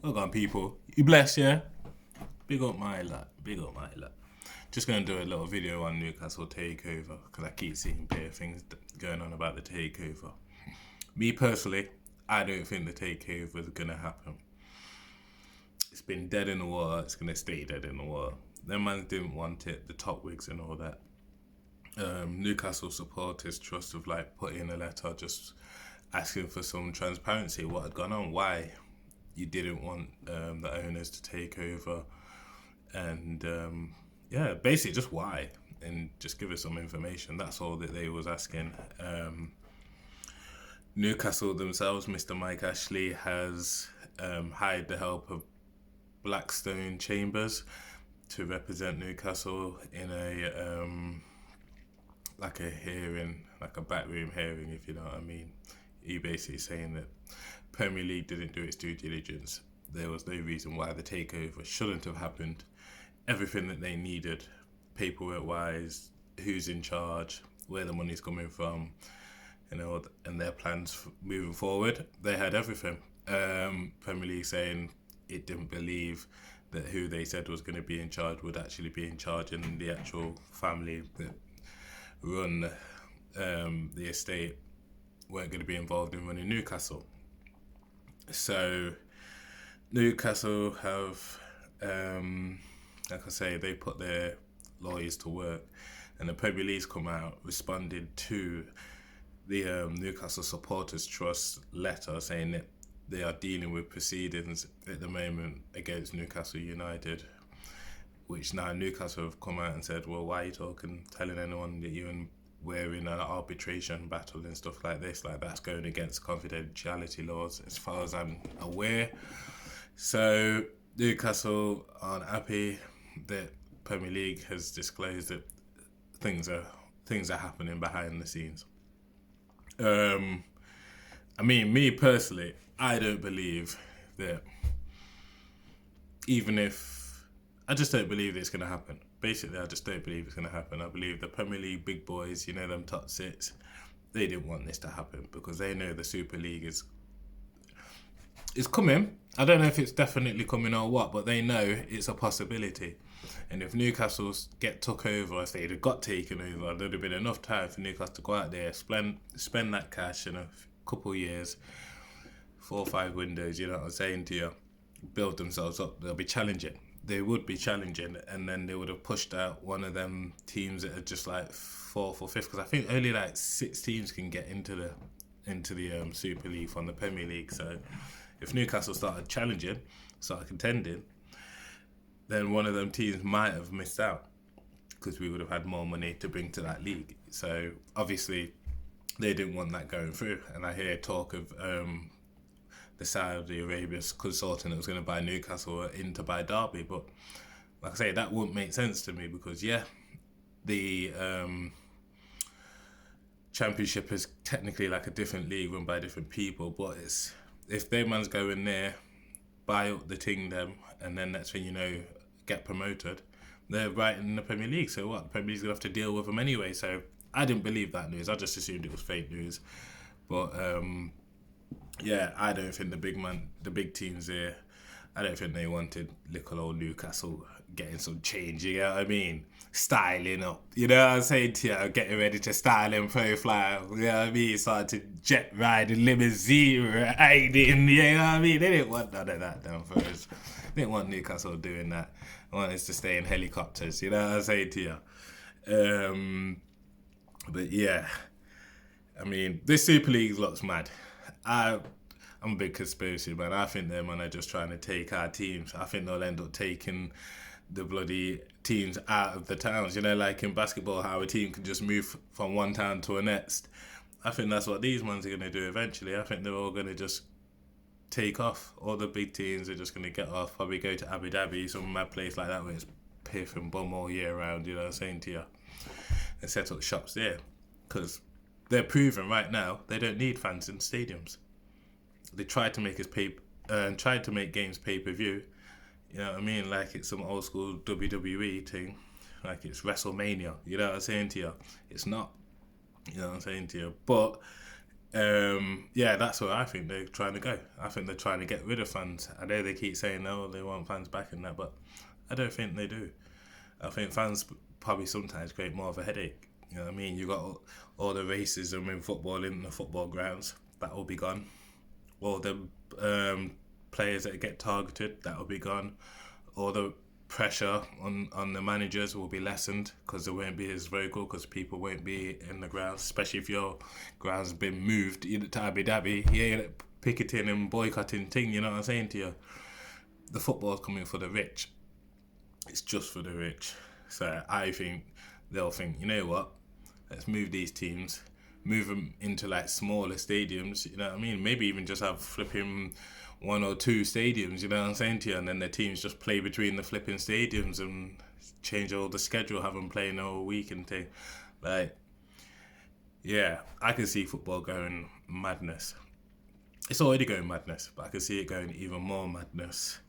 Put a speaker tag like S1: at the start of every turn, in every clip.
S1: Hold on, people. You bless, yeah? Big up my lad. Big up my lad. Just going to do a little video on Newcastle Takeover because I keep seeing bare things going on about the Takeover. Me personally, I don't think the Takeover is going to happen. It's been dead in the water. It's going to stay dead in the water. Them man didn't want it, the top wigs and all that. Newcastle supporters trust have like put in a letter just asking for some transparency. What had gone on? Why you didn't want the owners to take over? And yeah, basically just why, and just give us some information. That's all that they was asking. Newcastle themselves, Mr. Mike Ashley has hired the help of Blackstone Chambers to represent Newcastle in a like a hearing, like a backroom hearing, if you know what I mean. He basically saying that Premier League didn't do its due diligence. There was no reason why the takeover shouldn't have happened. Everything that they needed, paperwork wise, who's in charge, where the money's coming from, you know, and their plans moving forward. They had everything. Premier League saying it didn't believe that who they said was going to be in charge would actually be in charge, and the actual family that run the estate weren't going to be involved in running Newcastle. So Newcastle have, like I say, they put their lawyers to work, and the Premier League's come out responded to the Newcastle Supporters Trust letter saying that they are dealing with proceedings at the moment against Newcastle United, which now Newcastle have come out and said, well, why are you telling anyone that we're in an arbitration battle and stuff like this? Like, that's going against confidentiality laws as far as I'm aware. So Newcastle aren't happy that Premier League has disclosed that things are happening behind the scenes. I mean, me personally, I don't believe that. Even if I just don't believe that it's going to happen. Basically, I just don't believe it's going to happen. I believe the Premier League big boys, you know, them top six, they didn't want this to happen because they know the Super League is coming. I don't know if it's definitely coming or what, but they know it's a possibility. And if Newcastle get took over, if they'd have got taken over, there'd have been enough time for Newcastle to go out there, spend that cash in a couple of years, 4 or 5 windows, you know what I'm saying to you, build themselves up. They'll be challenging. They would be challenging, and then they would have pushed out one of them teams that are just like 4th or 5th, because I think only like 6 teams can get into the Super League from the Premier League. So if Newcastle started challenging, started contending, then one of them teams might have missed out because we would have had more money to bring to that league. So obviously they didn't want that going through, and I hear talk of the Saudi Arabia consultant that was going to buy Newcastle in to buy Derby, but like I say, that wouldn't make sense to me because the Championship is technically like a different league run by different people, but it's if their man's going there, buy up the thing them, and then that's when you know get promoted, they're right in the Premier League. So what? The Premier League's gonna have to deal with them anyway. So I didn't believe that news. I just assumed it was fake news, but. Yeah, I don't think the big teams here, I don't think they wanted little old Newcastle getting some change, you know what I mean? Styling up, you know what I'm saying to you? Getting ready to style and profile, you know what I mean? Starting to jet ride a limousine riding, you know what I mean? They didn't want none of that down first. They didn't want Newcastle doing that. They wanted us to stay in helicopters, you know what I'm saying to you? But yeah, I mean, this Super League looks mad. I'm a big conspiracy man. I think them are just trying to take our teams. I think they'll end up taking the bloody teams out of the towns. You know, like in basketball, how a team can just move from one town to the next. I think that's what these ones are going to do eventually. I think they're all going to just take off. All the big teams are just going to get off, probably go to Abu Dhabi, some mad place like that where it's piff and bum all year round, you know what I'm saying to you, and set up shops there. Because they're proving right now they don't need fans in stadiums. They tried to make tried to make games pay-per-view. You know what I mean? Like it's some old school WWE thing. Like it's WrestleMania. You know what I'm saying to you? It's not. You know what I'm saying to you? But Yeah, that's where I think they're trying to go. I think they're trying to get rid of fans. I know they keep saying no, they want fans back in that, but I don't think they do. I think fans probably sometimes create more of a headache. You know what I mean? You got all the racism in football in the football grounds. That will be gone. All the players that get targeted, that will be gone. All the pressure on the managers will be lessened because they won't be as vocal because people won't be in the grounds, especially if your ground's been moved to Abu Dhabi. You ain't picketing and boycotting thing, you know what I'm saying to you? The football's coming for the rich. It's just for the rich. So I think they'll think, you know what? Let's move these teams, move them into like smaller stadiums, you know what I mean? Maybe even just have flipping 1 or 2 stadiums, you know what I'm saying to you? And then the teams just play between the flipping stadiums and change all the schedule, have them playing all week and thing. Like, yeah, I can see football going madness. It's already going madness, but I can see it going even more madness.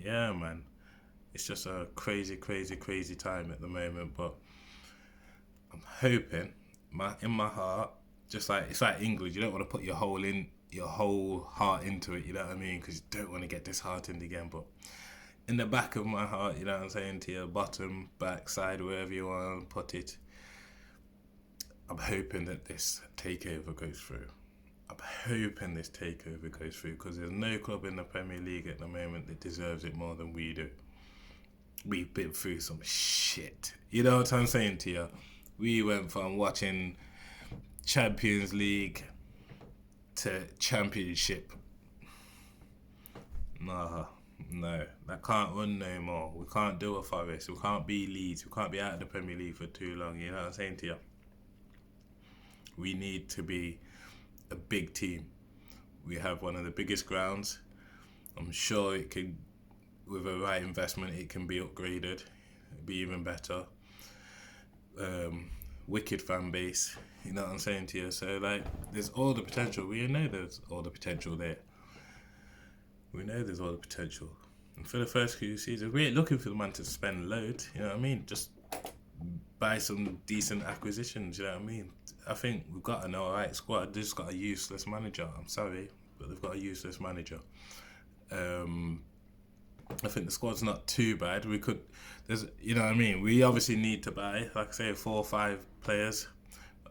S1: Yeah, man. It's just a crazy, crazy, crazy time at the moment, but I'm hoping, in my heart, just like it's like England, you don't want to put your whole heart into it, you know what I mean? Because you don't want to get disheartened again. But in the back of my heart, you know what I'm saying, to your bottom, back, side, wherever you want to put it, I'm hoping that this takeover goes through. I'm hoping this takeover goes through because there's no club in the Premier League at the moment that deserves it more than we do. We've been through some shit. You know what I'm saying to you? We went from watching Champions League to Championship. No, that can't run no more. We can't do a Forest. We can't be Leeds. We can't be out of the Premier League for too long. You know what I'm saying to you? We need to be a big team. We have one of the biggest grounds. I'm sure it can, with a right investment, it can be upgraded, be even better. Wicked fan base, you know what I'm saying to you? So like, there's all the potential. We know there's all the potential there. We know there's all the potential. And for the first few seasons, we ain't looking for the man to spend loads, you know what I mean? Just buy some decent acquisitions, you know what I mean? I think we've got an alright squad. They've just got a useless manager. I'm sorry, but they've got a useless manager. I think the squad's not too bad. You know what I mean? We obviously need to buy, like I say, 4 or 5 players.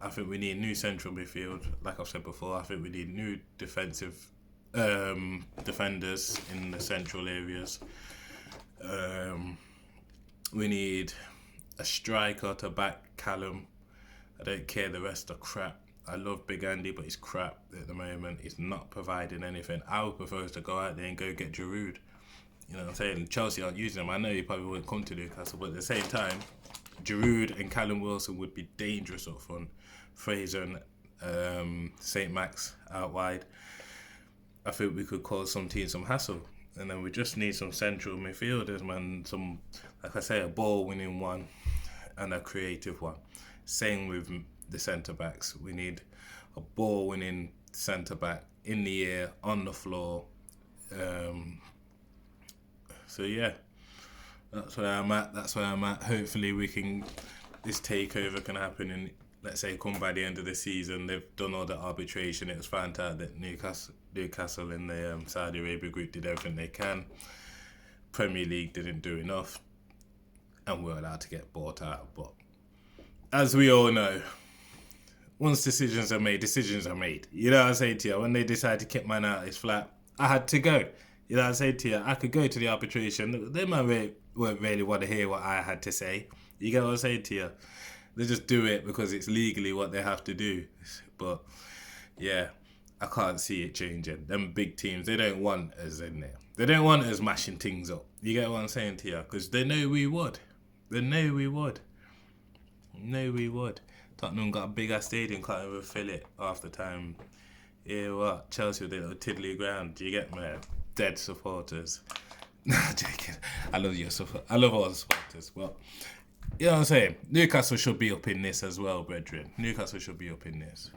S1: I think we need new central midfield. Like I've said before, I think we need new defensive defenders in the central areas. We need a striker to back Callum. I don't care, the rest are crap. I love Big Andy, but he's crap at the moment. He's not providing anything. I would prefer us to go out there and go get Giroud. You know what I'm saying? Chelsea aren't using him. I know he probably wouldn't come to Newcastle, but at the same time, Giroud and Callum Wilson would be dangerous up front. Fraser and St. Max out wide. I think we could cause some teams some hassle. And then we just need some central midfielders, man. Some, like I say, a ball-winning one and a creative one. Same with the centre-backs. We need a ball-winning centre-back in the air, on the floor. So yeah, that's where I'm at. Hopefully this takeover can happen and let's say come by the end of the season. They've done all the arbitration. It was found out that Newcastle in the Saudi Arabia group did everything they can. Premier League didn't do enough and we're allowed to get bought out. But as we all know, once decisions are made. You know what I'm saying to you? When they decided to kick man out his flat, I had to go. You know what I'm saying to you? I could go to the arbitration. They might won't really want to hear what I had to say. You get what I'm saying to you? They just do it because it's legally what they have to do. But yeah, I can't see it changing. Them big teams, they don't want us in there. They don't want us mashing things up. You get what I'm saying to you? Because they know we would. Tottenham got a big ass stadium, can't even fill it half the time. Yeah, what? Chelsea with their little tiddly ground. Do you get me? Dead supporters. No, joking. I love your support. I love all the supporters. Well, you know what I'm saying? Newcastle should be up in this as well, brethren. Newcastle should be up in this.